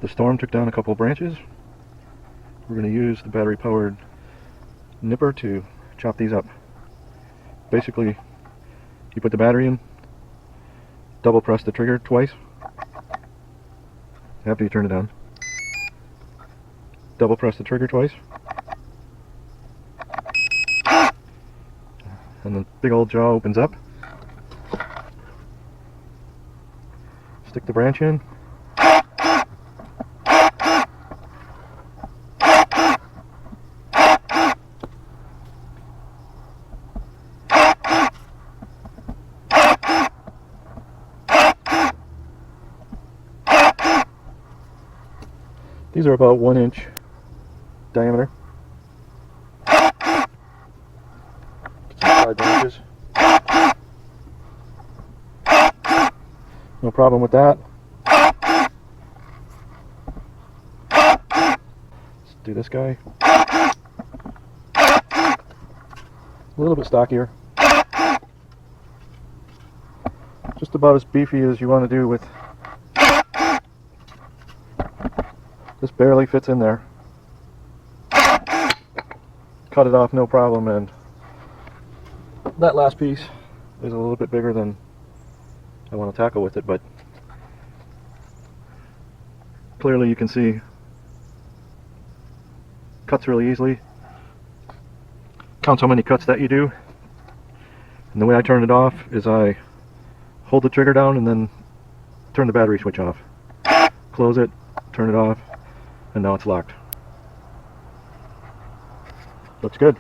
The storm took down a couple branches. We're going to use the battery powered nipper to chop these up. Basically, you put the battery in, double press the trigger twice after you turn it down, double press the trigger twice, and the big old jaw opens up. Stick the branch in. These are about 1 inch diameter. Get some 5 branches. No problem with that. Let's do this guy. A little bit stockier. Just about as beefy as you want to do with. This barely fits in there. Cut it off no problem, and that last piece is a little bit bigger than I want to tackle with it, but clearly you can see cuts really easily. Count how many cuts that you do, and the way I turn it off is I hold the trigger down and then turn the battery switch off. Close it, turn it off, and now it's locked. Looks good.